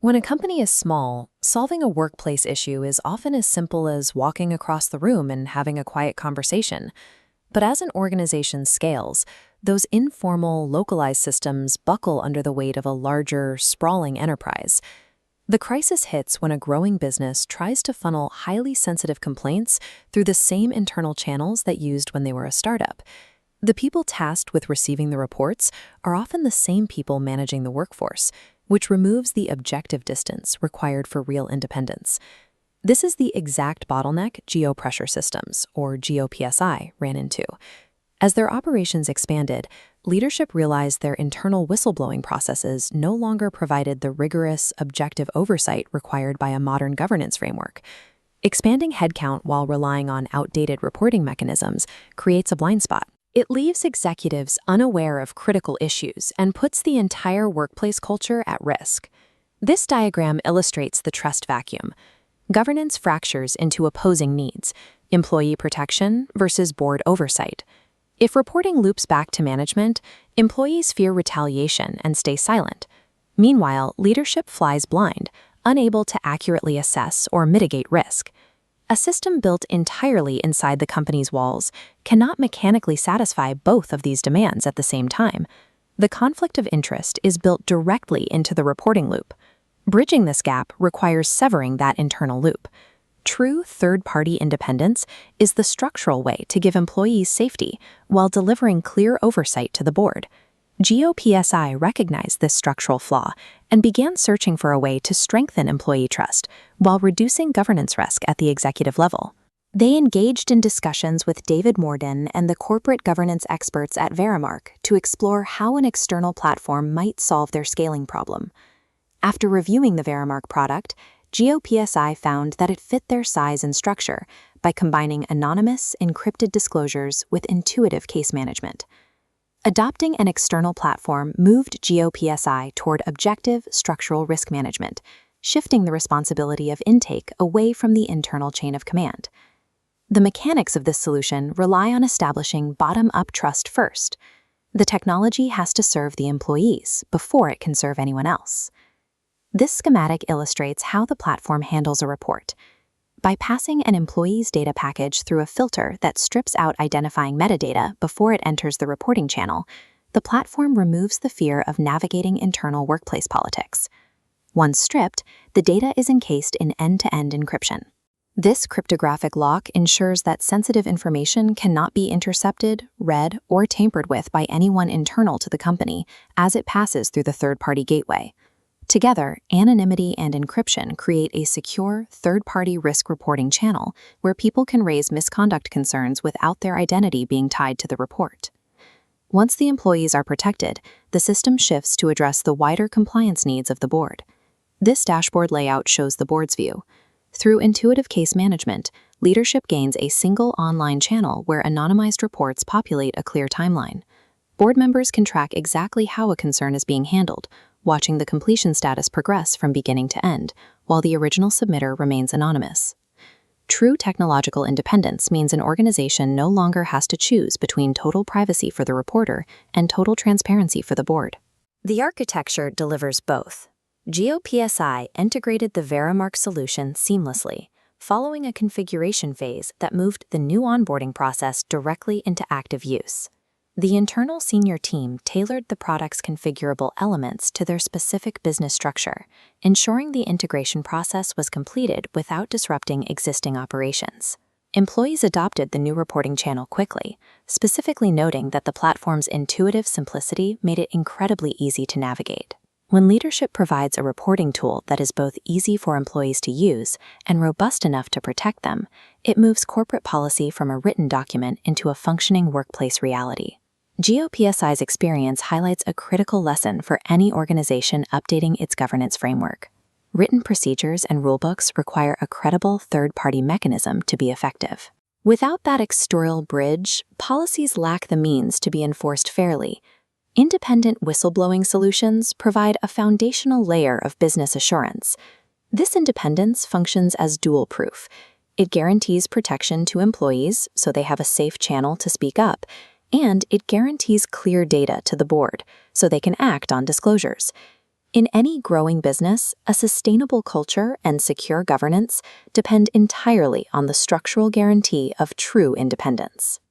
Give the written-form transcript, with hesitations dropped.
When a company is small, solving a workplace issue is often as simple as walking across the room and having a quiet conversation. But as an organization scales, those informal, localized systems buckle under the weight of a larger, sprawling enterprise. The crisis hits when a growing business tries to funnel highly sensitive complaints through the same internal channels that used when they were a startup. The people tasked with receiving the reports are often the same people managing the workforce, which removes the objective distance required for real independence. This is the exact bottleneck geopressure systems, or GeoPSI, ran into. As their operations expanded, leadership realized their internal whistleblowing processes no longer provided the rigorous, objective oversight required by a modern governance framework. Expanding headcount while relying on outdated reporting mechanisms creates a blind spot. It leaves executives unaware of critical issues and puts the entire workplace culture at risk. This diagram illustrates the trust vacuum. Governance fractures into opposing needs: employee protection versus board oversight. If reporting loops back to management, employees fear retaliation and stay silent. Meanwhile, leadership flies blind, unable to accurately assess or mitigate risk. A system built entirely inside the company's walls cannot mechanically satisfy both of these demands at the same time. The conflict of interest is built directly into the reporting loop. Bridging this gap requires severing that internal loop. True third-party independence is the structural way to give employees safety while delivering clear oversight to the board. GeoPSI recognized this structural flaw and began searching for a way to strengthen employee trust while reducing governance risk at the executive level. They engaged in discussions with David Morden and the corporate governance experts at Verimark to explore how an external platform might solve their scaling problem. After reviewing the Verimark product, GeoPSI found that it fit their size and structure by combining anonymous, encrypted disclosures with intuitive case management. Adopting an external platform moved GeoPSI toward objective structural risk management, shifting the responsibility of intake away from the internal chain of command. The mechanics of this solution rely on establishing bottom-up trust first. The technology has to serve the employees before it can serve anyone else. This schematic illustrates how the platform handles a report. By passing an employee's data package through a filter that strips out identifying metadata before it enters the reporting channel, the platform removes the fear of navigating internal workplace politics. Once stripped, the data is encased in end-to-end encryption. This cryptographic lock ensures that sensitive information cannot be intercepted, read, or tampered with by anyone internal to the company as it passes through the third-party gateway. Together, anonymity and encryption create a secure, third-party risk reporting channel where people can raise misconduct concerns without their identity being tied to the report. Once the employees are protected, the system shifts to address the wider compliance needs of the board. This dashboard layout shows the board's view. Through intuitive case management, leadership gains a single online channel where anonymized reports populate a clear timeline. Board members can track exactly how a concern is being handled, watching the completion status progress from beginning to end, while the original submitter remains anonymous. True technological independence means an organization no longer has to choose between total privacy for the reporter and total transparency for the board. The architecture delivers both. GeoPSI integrated the Verimark solution seamlessly, following a configuration phase that moved the new onboarding process directly into active use. The internal senior team tailored the product's configurable elements to their specific business structure, ensuring the integration process was completed without disrupting existing operations. Employees adopted the new reporting channel quickly, specifically noting that the platform's intuitive simplicity made it incredibly easy to navigate. When leadership provides a reporting tool that is both easy for employees to use and robust enough to protect them, it moves corporate policy from a written document into a functioning workplace reality. GeoPSI's experience highlights a critical lesson for any organization updating its governance framework. Written procedures and rulebooks require a credible third-party mechanism to be effective. Without that external bridge, policies lack the means to be enforced fairly. Independent whistleblowing solutions provide a foundational layer of business assurance. This independence functions as dual proof. It guarantees protection to employees so they have a safe channel to speak up, and it guarantees clear data to the board so they can act on disclosures. In any growing business, a sustainable culture and secure governance depend entirely on the structural guarantee of true independence.